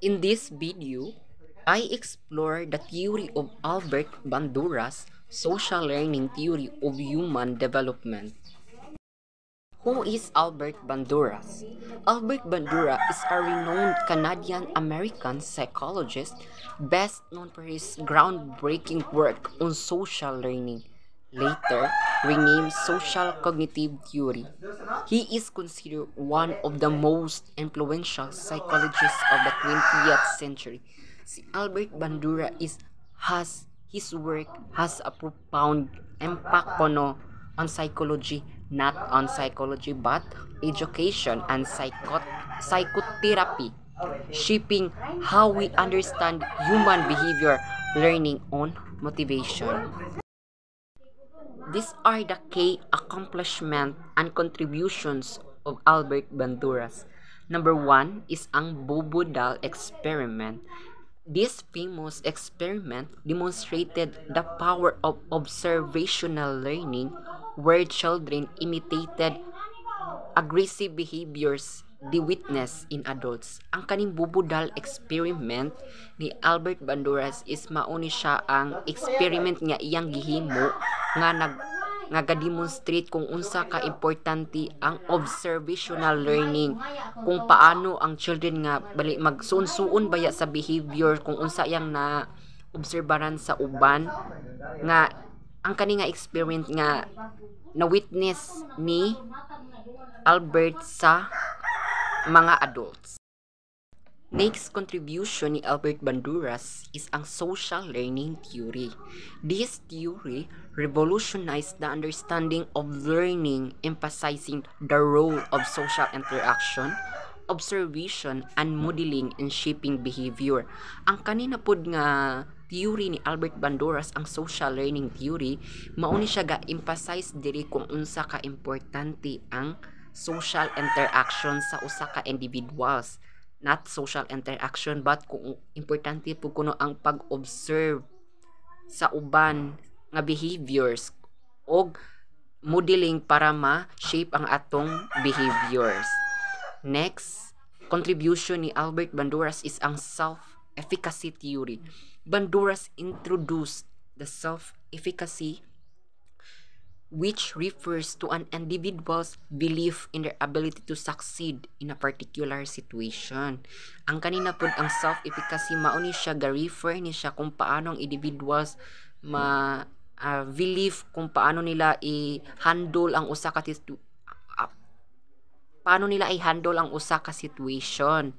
In this video, I explore the theory of Albert Bandura's social learning theory of human development. Who is Albert Banduras? Albert Bandura is a renowned Canadian-American psychologist best known for his groundbreaking work on social learning, later renamed social cognitive theory. He is considered one of the most influential psychologists of the 20th century. Si Albert Bandura his work has a profound impact on psychology, not on psychology but education and psychotherapy, shaping how we understand human behavior, learning on motivation. These are the key accomplishments and contributions of Albert Banduras. Number one is ang Bobo-Doll experiment. This famous experiment demonstrated the power of observational learning where children imitated aggressive behaviors they witness in adults. Ang kaning Bobo-Doll experiment ni Albert Banduras is mauni siya ang experiment nga iyang gihimo nga ga-demonstrate kung unsa ka importante ang observational learning, kung paano ang children nga bali magsuon-suon baya sa behavior kung unsa yang na obserbaran sa uban nga ang kani nga experience nga na witness ni Albert sa mga adults. Next contribution ni Albert Banduras is ang social learning theory. This theory revolutionized the understanding of learning, emphasizing the role of social interaction, observation, and modeling in shaping behavior. Ang kanina pod nga theory ni Albert Banduras, ang social learning theory, mauni siya ga-emphasize diri kung unsa ka importante ang social interaction sa usa ka individuals, not social interaction but kung importante po kuno ang pag-observe sa uban nga behaviors o modeling para ma-shape ang atong behaviors. Next contribution ni Albert Banduras is ang self-efficacy theory. Banduras introduced the self-efficacy, which refers to an individual's belief in their ability to succeed in a particular situation. Ang kanina pod ang self-efficacy mauni siya ga-refer ni siya kung paano ang individuals belief kung paano nila i-handle ang usa ka situation.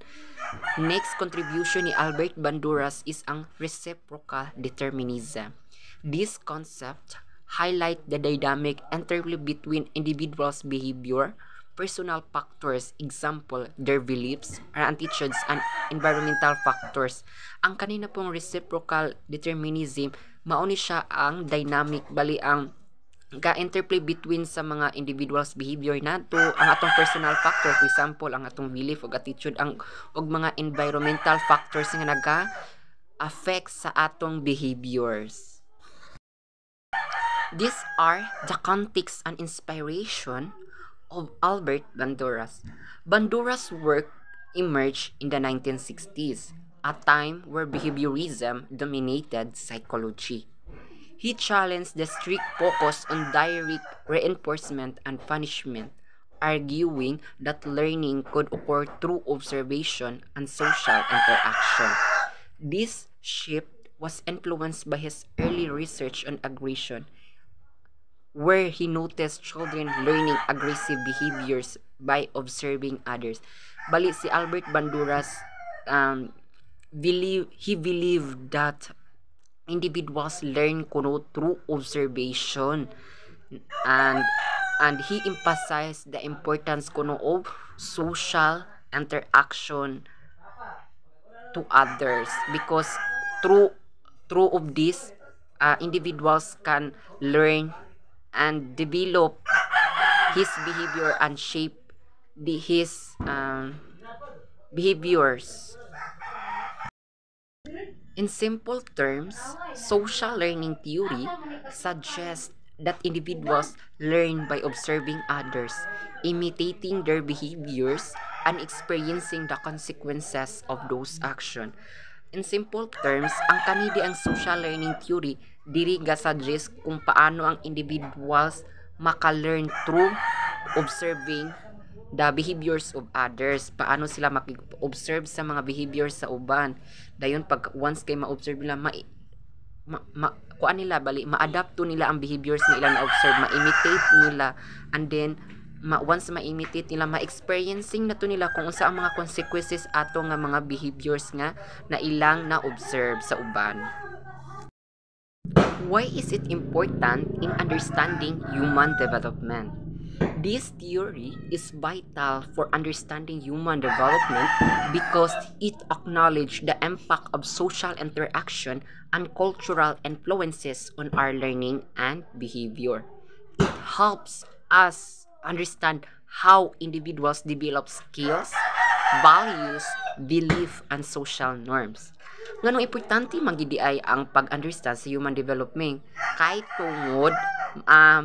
Next contribution ni Albert Banduras is ang reciprocal determinism. This concept highlight the dynamic interplay between individuals' behavior, personal factors, example, their beliefs, or attitudes, and environmental factors. Ang kanina pong reciprocal determinism, mauni siya ang dynamic, bali ang ga-interplay between sa mga individuals' behavior nato, ang atong personal factor, for example, ang atong belief o attitude, og mga environmental factors nga naga-affect sa atong behaviors. These are the context and inspiration of Albert Banduras. Banduras' work emerged in the 1960s, a time where behaviorism dominated psychology. He challenged the strict focus on direct reinforcement and punishment, arguing that learning could occur through observation and social interaction. This shift was influenced by his early research on aggression, where he noticed children learning aggressive behaviors by observing others. Bali si Albert Banduras believed that individuals learn kuno through observation, and he emphasized the importance kuno of social interaction to others because through of this individuals can learn and develop his behavior and shape his behaviors. In simple terms, social learning theory suggests that individuals learn by observing others, imitating their behaviors, and experiencing the consequences of those actions. In simple terms, ang kanidi ang social learning theory diri ga suggest kung paano ang individuals maka-learn through observing the behaviors of others. Paano sila mag-observe sa mga behaviors sa uban. Dayon pag once kay ma-observe nila kuan nila bali ma-adapt to nila ang behaviors na ilang na-observe, ma-imitate nila, and then once ma-imitate nila, ma-experiencing na to nila kung unsa ang mga consequences ato nga mga behaviors nga na ilang na-observe sa uban. Why is it important in understanding human development? This theory is vital for understanding human development because it acknowledges the impact of social interaction and cultural influences on our learning and behavior. It helps us understand how individuals develop skills, values, belief, and social norms. Nganong importante magidi ay ang pag-understand sa human development kay tungod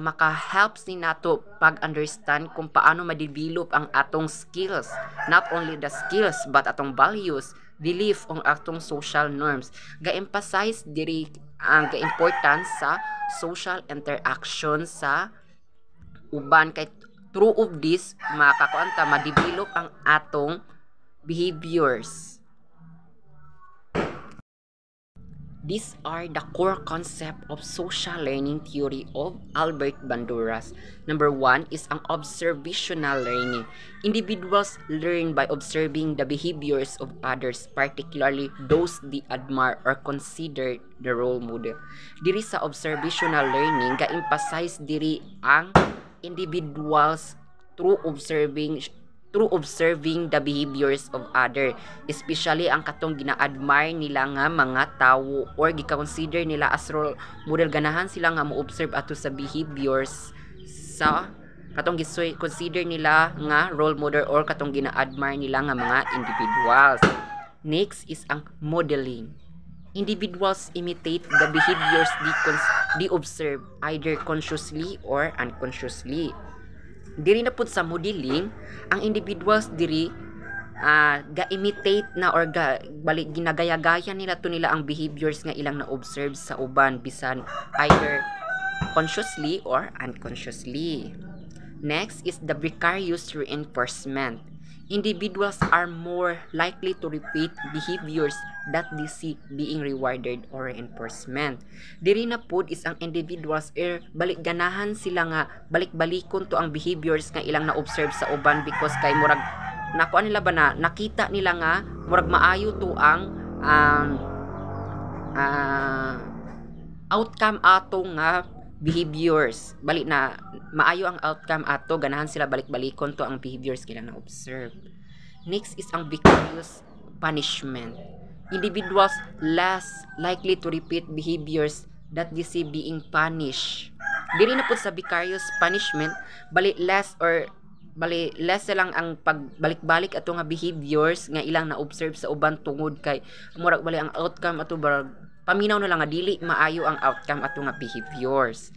maka-helps ni nato pag-understand kung paano ma-develop ang atong skills, not only the skills but atong values, belief o atong social norms. Ga-emphasize diri ang ga-importance sa social interaction sa uban kay through of this makakuanta ma-develop ang atong behaviors. These are the core concept of social learning theory of Albert Bandura's. Number 1 is ang observational learning. Individuals learn by observing the behaviors of others, particularly those they admire or consider the role model. Diri sa observational learning, ga-emphasize diri ang individuals through observing the behaviors of other, especially ang katong gina-admire nila nga mga tawo or gika-consider nila as role model. Ganahan sila nga mo-observe ato sa behaviors sa katong consider nila nga role model or katong gina-admire nila nga mga individuals. Next is ang modeling. Individuals imitate the behaviors they observe either consciously or unconsciously. Diri na pud sa modeling, ang individuals diri ga-imitate na or balik ginagaya-gaya nila to nila ang behaviors nga ilang na-observe sa uban bisan either consciously or unconsciously. Next is the vicarious reinforcement. Individuals are more likely to repeat behaviors that they see being rewarded or reinforcement. Diri na pud is ang individuals balik ganahan sila nga balik-balikon to ang behaviors nga ilang na-observe sa uban because kay murag nakuha nila ba na nakita nila nga murag maayo to ang outcome ato nga behaviors. Balik na maayo ang outcome ato, ganahan sila balik-balikon to ang behaviors kailang na-observe. Next is ang vicarious punishment. Individuals less likely to repeat behaviors that they see being punished. Diri na po sa vicarious punishment, bali less lang ang pagbalik-balik ato nga behaviors nga ilang na-observe sa uban tungod kay murag bali ang outcome ato paminaw na lang nga dili maayo ang outcome ato nga behaviors.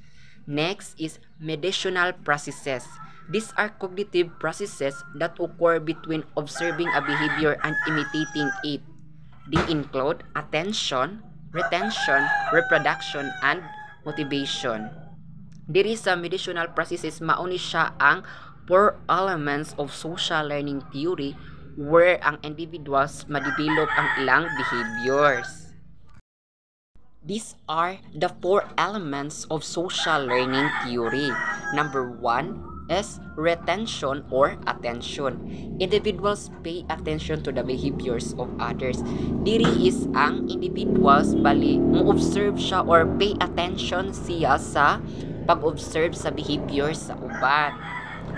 Next is mediational processes. These are cognitive processes that occur between observing a behavior and imitating it. They include attention, retention, reproduction, and motivation. Diri sa mediational processes, mauni siya ang 4 elements of social learning theory where ang individuals ma-develop ang ilang behaviors. These are the 4 elements of social learning theory. Number 1 is retention or attention. Individuals pay attention to the behaviors of others. Diri is ang individuals bali mo-observe siya or pay attention siya sa pag-observe sa behaviors sa uban.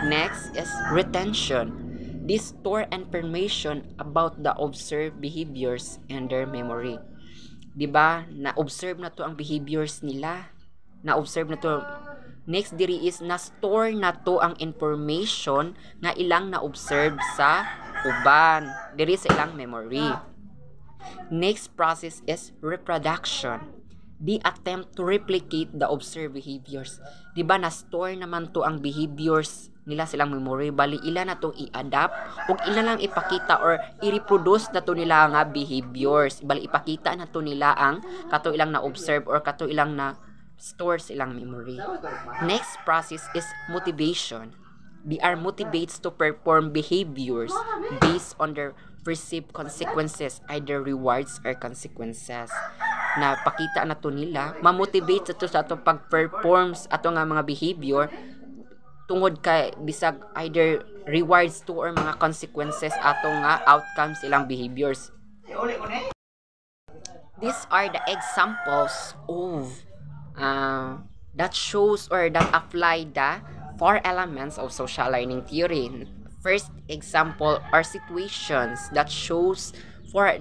Next is retention. They store information about the observed behaviors in their memory. Diba, na-observe na to ang behaviors nila. Na-observe na to. Next diri is na-store na to ang information nga ilang na-observe sa uban. Diri sa ilang memory. Next process is reproduction. They attempt to replicate the observed behaviors. Diba, na-store naman to ang behaviors nila silang memory, bali ila na tong i-adapt ug ila lang ipakita or i-reproduce na to nila nga behaviors, bali ipakita na to nila ang kato ilang na observe or kato ilang na store silang memory. Next process is motivation. They are motivated to perform behaviors based on their perceived consequences, either rewards or consequences. Na pakita na to nila, ma-motivate to sa ato pag-performs ato nga mga behavior tungod kay bisag either rewards to or mga consequences ato nga outcomes ilang behaviors. These are the examples of that shows or that apply the 4 elements of social learning theory. First example are situations that shows 4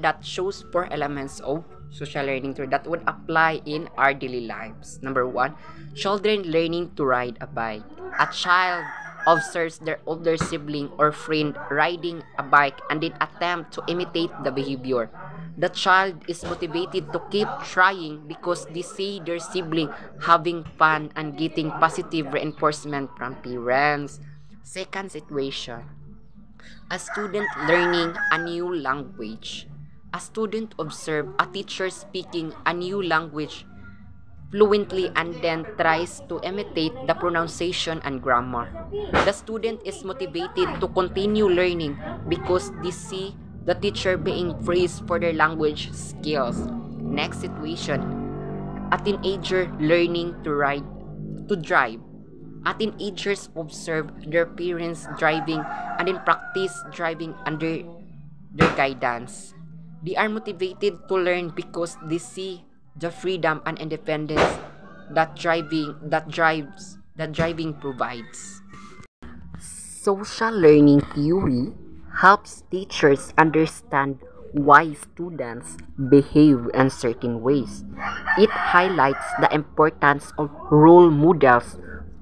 elements of social learning theory that would apply in our daily lives. Number 1, children learning to ride a bike. A child observes their older sibling or friend riding a bike and then attempt to imitate the behavior. The child is motivated to keep trying because they see their sibling having fun and getting positive reinforcement from parents. Second situation, a student learning a new language. A student observes a teacher speaking a new language fluently and then tries to imitate the pronunciation and grammar. The student is motivated to continue learning because they see the teacher being praised for their language skills. Next situation, a teenager learning to drive. A teenagers observe their parents driving and then practice driving under their guidance. They are motivated to learn because they see the freedom and independence that driving provides. Social learning theory helps teachers understand why students behave in certain ways. It highlights the importance of role models,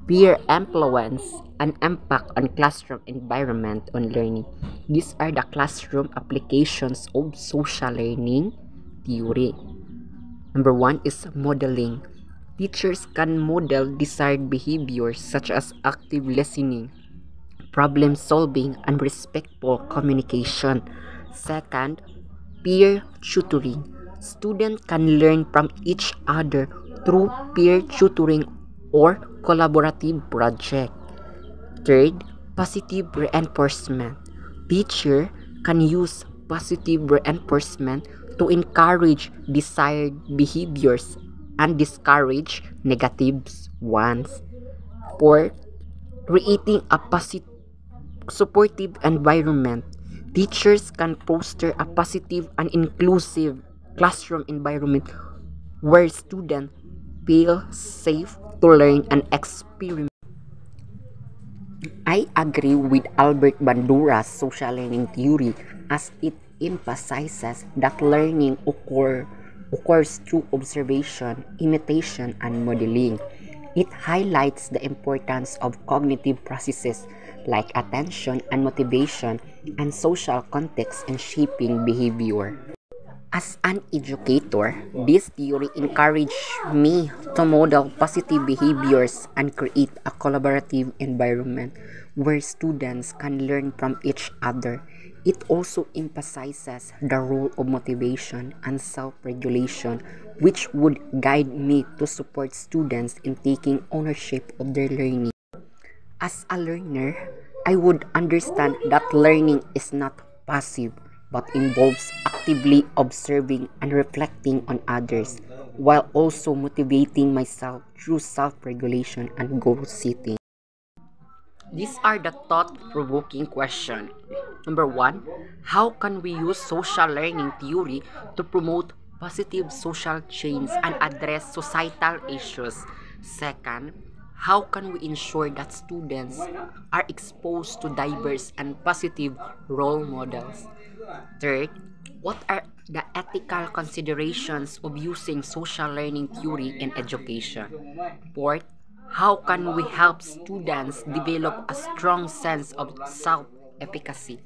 peer influence, and impact on classroom environment on learning. These are the classroom applications of social learning theory. Number 1 is modeling. Teachers can model desired behaviors such as active listening, problem solving, and respectful communication. Second, peer tutoring. Students can learn from each other through peer tutoring or collaborative project. Third, positive reinforcement. Teacher can use positive reinforcement to encourage desired behaviors and discourage negative ones. Fourth, creating a supportive environment. Teachers can foster a positive and inclusive classroom environment where students feel safe to learn and experiment. I agree with Albert Bandura's social learning theory as it emphasizes that learning occurs through observation, imitation, and modeling. It highlights the importance of cognitive processes like attention and motivation and social context in shaping behavior. As an educator, this theory encouraged me to model positive behaviors and create a collaborative environment where students can learn from each other. It also emphasizes the role of motivation and self-regulation, which would guide me to support students in taking ownership of their learning. As a learner, I would understand that learning is not passive but involves actively observing and reflecting on others, while also motivating myself through self-regulation and goal-setting. These are the thought-provoking questions. Number 1, how can we use social learning theory to promote positive social change and address societal issues? Second, how can we ensure that students are exposed to diverse and positive role models? Third, what are the ethical considerations of using social learning theory in education? Fourth, how can we help students develop a strong sense of self-efficacy?